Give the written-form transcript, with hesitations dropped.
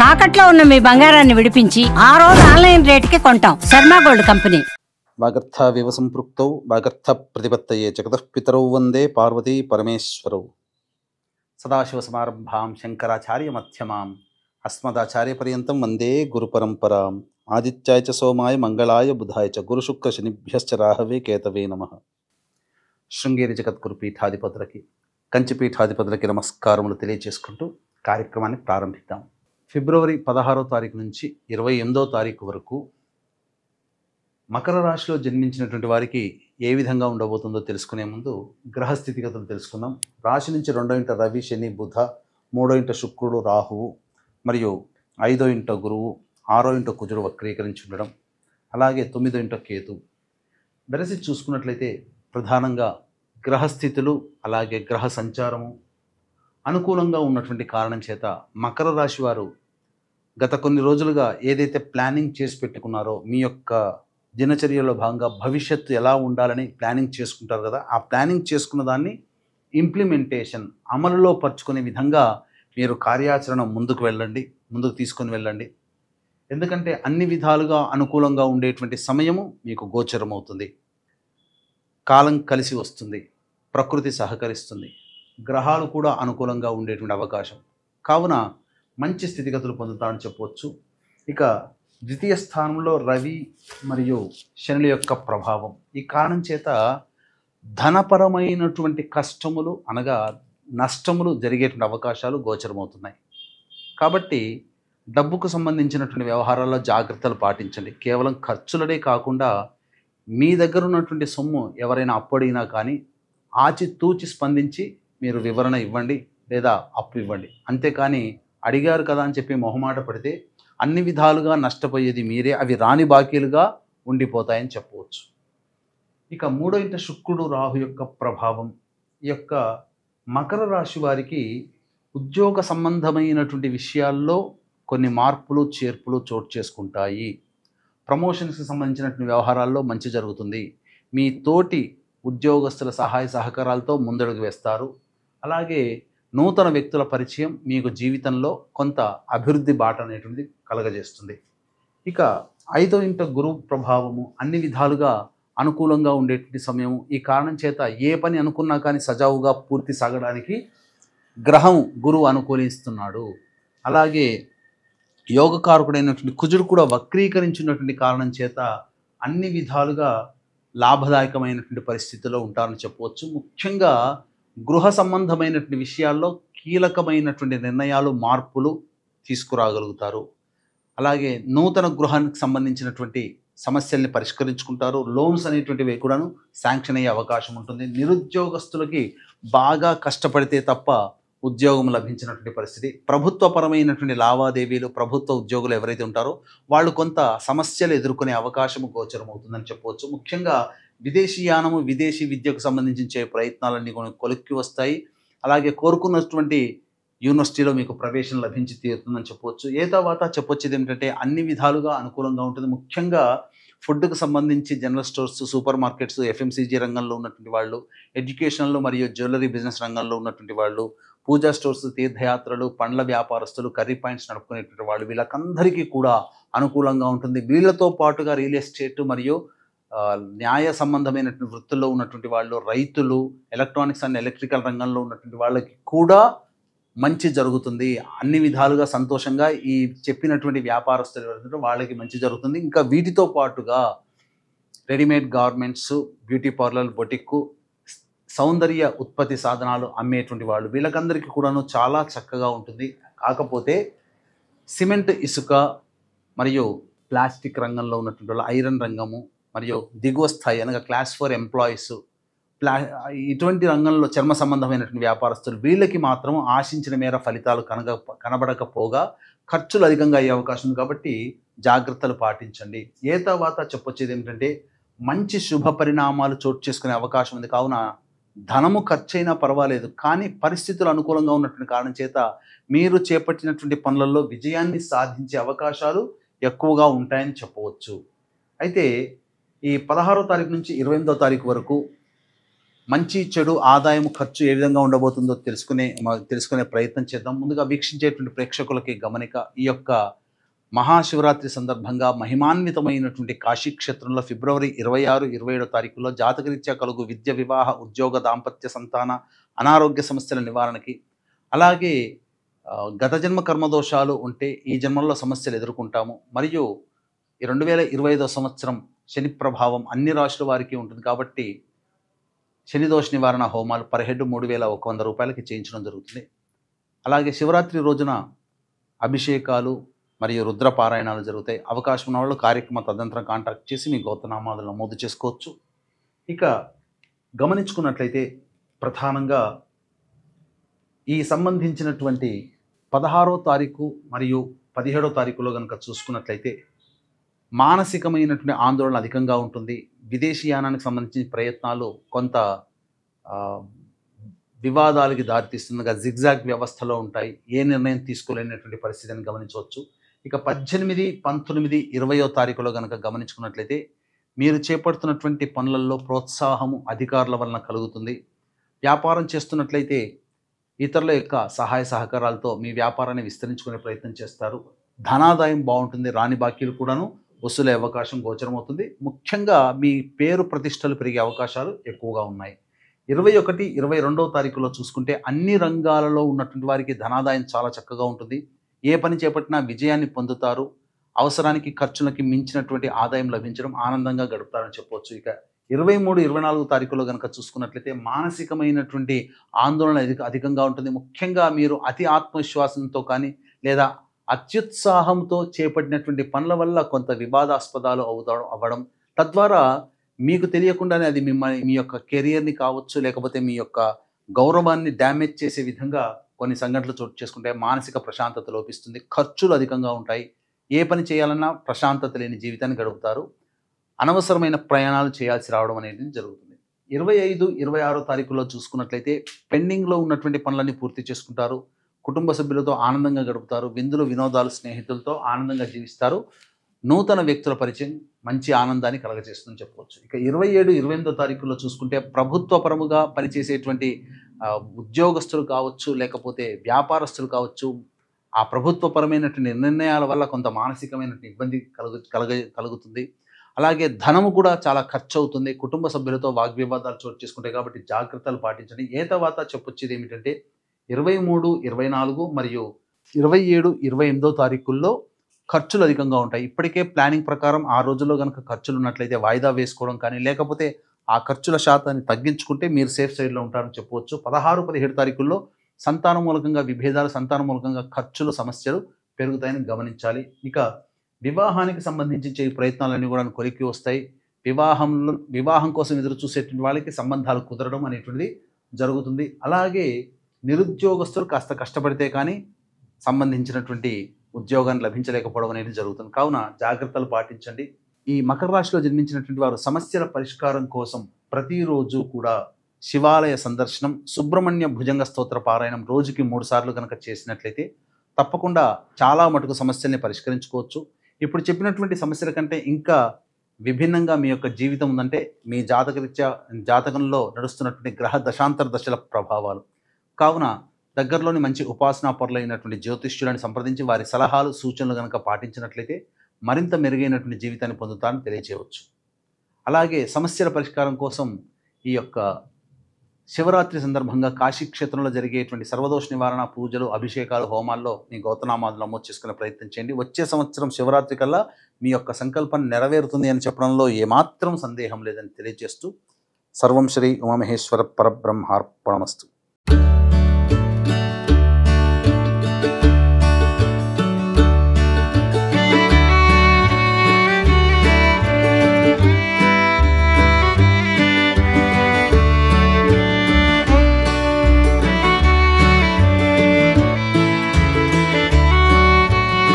తాకట్లో ఉన్న మీ బంగారాన్ని విడిపించి ఆ రోజు ఆన్లైన్ రేటుకి కొంటాం. Sharma gold company. వాగర్థావివ సంపృక్తౌ వాగర్థ ప్రతిపత్తయే జగతః పితరౌ వందే పార్వతీ పరమేశ్వరౌ. సదాశివసమారంభాం శంకరాచార్య మధ్యమాం అస్మదాచార్య పర్యంతం వందే గురు పరంపరాం. ఆదిత్యాయ చ సోమాయ మంగళాయ బుధాయ చ గురుశుక్ర శనిభ్యశ్చ రాహవే కేతవే నమః. శృంగేరి జగద్గురు పీఠాధిపతులకి, కంచి పీఠాధిపతులకి నమస్కారములు తెలియజేసుకుంటూ కార్యక్రమాన్ని ప్రారంభిద్దాం. ఫిబ్రవరి 16వ తారీఖు నుంచి 28వ తారీఖు వరకు మకర రాశిలో జన్మించినటువంటి వారికి ఏ విధంగా ఉండబోతుందో తెలుసుకునే ముందు గ్రహ స్థితిగతులు తెలుసుకుందాం. రాశి నుంచి 2వ ఇంట రవి, శని, బుధ, 3వ ఇంట శుక్రుడు, రాహువు మరియు 5వ ఇంట గురువు, 6వ ఇంట కుజుడు వక్రీకరించి ఉండడం, అలాగే 9వ ఇంట కేతు. వెరసి చూసుకున్నట్లయితే ప్రధానంగా గ్రహస్థితులు అలాగే గ్రహ సంచారము అనుకూలంగా ఉన్నటువంటి కారణం చేత మకర రాశి వారు గత కొన్ని రోజులుగా ఏదైతే ప్లానింగ్ చేసి పెట్టుకున్నారో మీ యొక్క దినచర్యలో భాగంగా భవిష్యత్తు ఎలా ఉండాలని ప్లానింగ్ చేసుకుంటారు కదా, ఆ ప్లానింగ్ చేసుకున్న దాన్ని ఇంప్లిమెంటేషన్ అమలులో పరుచుకునే విధంగా మీరు కార్యాచరణ ముందుకు తీసుకొని వెళ్ళండి. ఎందుకంటే అన్ని విధాలుగా అనుకూలంగా ఉండేటువంటి సమయము మీకు గోచరమవుతుంది. కాలం కలిసి వస్తుంది, ప్రకృతి సహకరిస్తుంది, గ్రహాలు కూడా అనుకూలంగా ఉండేటువంటి అవకాశం కావున మంచి స్థితిగతులు పొందుతారని చెప్పవచ్చు. ఇక ద్వితీయ స్థానంలో రవి మరియు శనుల యొక్క ప్రభావం, ఈ కారణం చేత ధనపరమైనటువంటి కష్టములు అనగా నష్టములు జరిగేటువంటి అవకాశాలు గోచరమవుతున్నాయి. కాబట్టి డబ్బుకు సంబంధించినటువంటి వ్యవహారాల్లో జాగ్రత్తలు పాటించండి. కేవలం ఖర్చులనే కాకుండా మీ దగ్గర ఉన్నటువంటి సొమ్ము ఎవరైనా అప్పు అడిగినా కానీ ఆచితూచి స్పందించి మీరు వివరణ ఇవ్వండి లేదా అప్పు ఇవ్వండి. అంతేకాని అడిగారు కదా అని చెప్పి మొహమాట పడితే అన్ని విధాలుగా నష్టపోయేది మీరే, అవి రాని బాకీలుగా ఉండిపోతాయని చెప్పవచ్చు. ఇక 3వ ఇంట శుక్రుడు, రాహు యొక్క ప్రభావం ఈ యొక్క మకర రాశి వారికి ఉద్యోగ సంబంధమైనటువంటి విషయాల్లో కొన్ని మార్పులు చేర్పులు చోటు చేసుకుంటాయి. ప్రమోషన్స్కి సంబంధించినటువంటి వ్యవహారాల్లో మంచి జరుగుతుంది. మీ తోటి ఉద్యోగస్తుల సహాయ సహకారాలతో ముందడుగు వేస్తారు. అలాగే నూతన వ్యక్తుల పరిచయం మీకు జీవితంలో కొంత అభివృద్ధి బాట అనేటువంటిది కలగజేస్తుంది. ఇక 5వ ఇంట గురువు ప్రభావము అన్ని విధాలుగా అనుకూలంగా ఉండేటువంటి సమయము. ఈ కారణం చేత ఏ పని అనుకున్నా కానీ సజావుగా పూర్తి సాగడానికి గ్రహం గురువు అనుకూలిస్తున్నాడు. అలాగే యోగకారకుడైనటువంటి కుజుడు కూడా వక్రీకరించినటువంటి కారణం చేత అన్ని విధాలుగా లాభదాయకమైనటువంటి పరిస్థితిలో ఉంటారని చెప్పవచ్చు. ముఖ్యంగా గృహ సంబంధమైనటువంటి విషయాల్లో కీలకమైనటువంటి నిర్ణయాలు, మార్పులు తీసుకురాగలుగుతారు. అలాగే నూతన గృహానికి సంబంధించినటువంటి సమస్యల్ని పరిష్కరించుకుంటారు. లోన్స్ అనేటువంటివి కూడాను శాంక్షన్ అయ్యే అవకాశం ఉంటుంది. నిరుద్యోగస్తులకి బాగా కష్టపడితే తప్ప ఉద్యోగం లభించినటువంటి పరిస్థితి. ప్రభుత్వపరమైనటువంటి లావాదేవీలు, ప్రభుత్వ ఉద్యోగులు ఎవరైతే ఉంటారో వాళ్ళు కొంత సమస్యలు ఎదుర్కొనే అవకాశం గోచరమవుతుందని చెప్పవచ్చు. ముఖ్యంగా విదేశీయానము, విదేశీ విద్యకు సంబంధించే ప్రయత్నాలన్నీ కొలిక్కి వస్తాయి. అలాగే కోరుకున్నటువంటి యూనివర్సిటీలో మీకు ప్రవేశం లభించి తీరుతుందని చెప్పవచ్చు. తర్వాత చెప్పొచ్చేది ఏమిటంటే అన్ని విధాలుగా అనుకూలంగా ఉంటుంది. ముఖ్యంగా ఫుడ్కు సంబంధించి general stores, super markets, FMCG రంగంలో ఉన్నటువంటి వాళ్ళు, ఎడ్యుకేషన్లో మరియు జ్యువెలరీ బిజినెస్ రంగంలో ఉన్నటువంటి వాళ్ళు, పూజా స్టోర్స్, తీర్థయాత్రలు, పండ్ల వ్యాపారస్తులు, కర్రీ పాయింట్స్ నడుపుకునేటువంటి వాళ్ళు, వీళ్ళకందరికీ కూడా అనుకూలంగా ఉంటుంది. వీళ్ళతో పాటుగా రియల్ ఎస్టేట్ మరియు న్యాయ సంబంధమైనటువంటి వృత్తుల్లో ఉన్నటువంటి వాళ్ళు, రైతులు, ఎలక్ట్రానిక్స్ అండ్ ఎలక్ట్రికల్ రంగంలో ఉన్నటువంటి వాళ్ళకి కూడా మంచి జరుగుతుంది. అన్ని విధాలుగా సంతోషంగా ఈ చెప్పినటువంటి వ్యాపారస్తులు ఎవరైతే వాళ్ళకి మంచి జరుగుతుంది. ఇంకా వీటితో పాటుగా రెడీమేడ్ గార్మెంట్స్, బ్యూటీ పార్లర్, బొటిక్కు, సౌందర్య ఉత్పత్తి సాధనాలు అమ్మేటువంటి వాళ్ళు, వీళ్ళకందరికీ కూడాను చాలా చక్కగా ఉంటుంది. కాకపోతే సిమెంట్, ఇసుక మరియు ప్లాస్టిక్ రంగంలో ఉన్నటువంటి వాళ్ళు, ఐరన్ రంగము మరియు దిగువ స్థాయి అనగా క్లాస్ 4 ఎంప్లాయీస్, ఇటువంటి రంగంలో చర్మ సంబంధమైనటువంటి వ్యాపారస్తులు, వీళ్ళకి మాత్రం ఆశించిన మేర ఫలితాలు కనబడకపోగా ఖర్చులు అధికంగా అయ్యే అవకాశం ఉంది. కాబట్టి జాగ్రత్తలు పాటించండి. తర్వాత చెప్పొచ్చేది ఏమిటంటే మంచి శుభ పరిణామాలు చోటు చేసుకునే అవకాశం ఉంది. కావున ధనము ఖర్చైనా పర్వాలేదు, కానీ పరిస్థితులు అనుకూలంగా ఉన్నటువంటి కారణం చేత మీరు చేపట్టినటువంటి పనులలో విజయాన్ని సాధించే అవకాశాలు ఎక్కువగా ఉంటాయని చెప్పవచ్చు. అయితే ఈ 16వ తారీఖు నుంచి 28వ తారీఖు వరకు మంచి చెడు ఆదాయం ఖర్చు ఏ విధంగా ఉండబోతుందో తెలుసుకునే ప్రయత్నం చేద్దాం. ముందుగా వీక్షించేటువంటి ప్రేక్షకులకి గమనిక, ఈ యొక్క మహాశివరాత్రి సందర్భంగా మహిమాన్వితమైనటువంటి కాశీ క్షేత్రంలో ఫిబ్రవరి 26, 27 తారీఖుల్లో జాతకరీత్యా కలుగు విద్య, వివాహ, ఉద్యోగ, దాంపత్య, సంతాన, అనారోగ్య సమస్యల నివారణకి, అలాగే గత జన్మ కర్మదోషాలు ఉంటే ఈ జన్మల్లో సమస్యలు ఎదుర్కొంటాము. మరియు ఈ 2025 సంవత్సరం శని ప్రభావం అన్ని రాశుల వారికి ఉంటుంది కాబట్టి శని దోష నివారణ హోమాలు పర్ హెడ్ 3,100 రూపాయలకి చేయించడం జరుగుతుంది. అలాగే శివరాత్రి రోజున అభిషేకాలు మరియు రుద్రపారాయణాలు జరుగుతాయి. అవకాశం ఉన్న వాళ్ళు కార్యక్రమ తదనంతరం కాంటాక్ట్ చేసి మీ గోత్రనామాలు నమోదు చేసుకోవచ్చు. ఇక గమనించుకున్నట్లయితే ప్రధానంగా ఈ సంబంధించినటువంటి 16వ తారీఖు మరియు 17వ తారీఖులో కనుక చూసుకున్నట్లయితే మానసికమైనటువంటి ఆందోళన అధికంగా ఉంటుంది. విదేశీయానానికి సంబంధించిన ప్రయత్నాలు కొంత వివాదాలకి దారితీస్తుండగా జిగ్జాగ్ వ్యవస్థలో ఉంటాయి. ఏ నిర్ణయం తీసుకోలేనటువంటి పరిస్థితిని గమనించవచ్చు. ఇక 18, 19, 20వ తారీఖులో కనుక గమనించుకున్నట్లయితే మీరు చేపడుతున్నటువంటి పనులలో ప్రోత్సాహము అధికారుల వలన కలుగుతుంది. వ్యాపారం చేస్తున్నట్లయితే ఇతరుల యొక్క సహాయ సహకారాలతో మీ వ్యాపారాన్ని విస్తరించుకునే ప్రయత్నం చేస్తారు. ధనాదాయం బాగుంటుంది. రాని బాకీలు కూడాను వసూలే అవకాశం గోచరమవుతుంది. ముఖ్యంగా మీ పేరు ప్రతిష్టలు పెరిగే అవకాశాలు ఎక్కువగా ఉన్నాయి. 21, 22వ తారీఖులో చూసుకుంటే అన్ని రంగాలలో ఉన్నటువంటి వారికి ధనాదాయం చాలా చక్కగా ఉంటుంది. ఏ పని చేపట్టినా విజయాన్ని పొందుతారు. అవసరానికి ఖర్చులకి మించినటువంటి ఆదాయం లభించడం, ఆనందంగా గడుపుతారని చెప్పవచ్చు. ఇక 23, 24వ తారీఖులో కనుక చూసుకున్నట్లయితే మానసికమైనటువంటి ఆందోళన అధికంగా ఉంటుంది. ముఖ్యంగా మీరు అతి ఆత్మవిశ్వాసంతో కానీ లేదా అత్యుత్సాహంతో చేపట్టినటువంటి పనుల వల్ల కొంత వివాదాస్పదాలు అవ్వడం, తద్వారా మీకు తెలియకుండానే అది మీ యొక్క కెరియర్ని కావచ్చు, లేకపోతే మీ యొక్క గౌరవాన్ని డ్యామేజ్ చేసే విధంగా కొన్ని సంఘటనలు చోటు చేసుకుంటే మానసిక ప్రశాంతత లోపిస్తుంది. ఖర్చులు అధికంగా ఉంటాయి. ఏ పని చేయాలన్నా ప్రశాంతత లేని జీవితాన్ని గడుపుతారు. అనవసరమైన ప్రయాణాలు చేయాల్సి రావడం అనేది జరుగుతుంది. 25, 26వ తారీఖులో చూసుకున్నట్లయితే పెండింగ్లో ఉన్నటువంటి పనులన్నీ పూర్తి చేసుకుంటారు. కుటుంబ సభ్యులతో ఆనందంగా గడుపుతారు. విందులు, వినోదాలు, స్నేహితులతో ఆనందంగా జీవిస్తారు. నూతన వ్యక్తుల పరిచయం మంచి ఆనందాన్ని కలగజేస్తుందని చెప్పవచ్చు. ఇక 27, 28వ తారీఖులో చూసుకుంటే ప్రభుత్వపరముగా పనిచేసేటువంటి ఉద్యోగస్తులు కావచ్చు, లేకపోతే వ్యాపారస్తులు కావచ్చు, ఆ ప్రభుత్వపరమైనటువంటి నిర్ణయాల వల్ల కొంత మానసికమైనటువంటి ఇబ్బంది కలుగుతుంది. అలాగే ధనము కూడా చాలా ఖర్చు అవుతుంది. కుటుంబ సభ్యులతో వాగ్వివాదాలు చోటు చేసుకుంటాయి కాబట్టి జాగ్రత్తలు పాటించండి. ఏ తర్వాత చెప్పొచ్చేది ఏమిటంటే 23, 24 మరియు 27, 28వ తారీఖుల్లో ఖర్చులు అధికంగా ఉంటాయి. ఇప్పటికే ప్లానింగ్ ప్రకారం ఆ రోజుల్లో కనుక ఖర్చులు ఉన్నట్లయితే వాయిదా వేసుకోవడం కానీ, లేకపోతే ఆ ఖర్చుల శాతాన్ని తగ్గించుకుంటే మీరు సేఫ్ సైడ్లో ఉంటారని చెప్పవచ్చు. 16, 17 తారీఖుల్లో సంతానం మూలకంగా విభేదాలు, సంతానం మూలకంగా ఖర్చులు, సమస్యలు పెరుగుతాయని గమనించాలి. ఇక వివాహానికి సంబంధించి ప్రయత్నాలన్నీ కూడా కొలిక్కి వస్తాయి. వివాహం కోసం ఎదురు చూసేటువంటి వాళ్ళకి సంబంధాలు కుదరడం అనేటువంటిది జరుగుతుంది. అలాగే నిరుద్యోగస్తులు కాస్త కష్టపడితే కానీ సంబంధించినటువంటి ఉద్యోగాన్ని లభించలేకపోవడం అనేది జరుగుతుంది. కావున జాగ్రత్తలు పాటించండి. ఈ మకర రాశిలో జన్మించినటువంటి వారు సమస్యల పరిష్కారం కోసం ప్రతిరోజు కూడా శివాలయ సందర్శనం, సుబ్రహ్మణ్య భుజంగ స్తోత్ర పారాయణం రోజుకి 3 సార్లు కనుక చేసినట్లయితే తప్పకుండా చాలా మటుకు సమస్యల్ని పరిష్కరించుకోవచ్చు. ఇప్పుడు చెప్పినటువంటి సమస్యల కంటే ఇంకా విభిన్నంగా మీ యొక్క జీవితం ఉందంటే మీ జాతకంలో నడుస్తున్నటువంటి గ్రహ దశాంతర దశల ప్రభావాలు. కావున దగ్గరలోని మంచి ఉపాసనా పరులైనటువంటి జ్యోతిష్యులను సంప్రదించి వారి సలహాలు, సూచనలు కనుక పాటించినట్లయితే మరింత మెరుగైనటువంటి జీవితాన్ని పొందుతారని తెలియజేయవచ్చు. అలాగే సమస్యల పరిష్కారం కోసం ఈ యొక్క శివరాత్రి సందర్భంగా కాశీ క్షేత్రంలో జరిగేటువంటి సర్వదోష నివారణ పూజలు, అభిషేకాలు, హోమాల్లో మీ గోత్రనామాలు నమోదు చేసుకునే ప్రయత్నం చేయండి. వచ్చే సంవత్సరం శివరాత్రి కల్లా మీ యొక్క సంకల్పం నెరవేరుతుంది అని చెప్పడంలో ఏమాత్రం సందేహం లేదని తెలియజేస్తూ సర్వం శ్రీ ఉమామహేశ్వర పరబ్రహ్మార్పణమస్తు.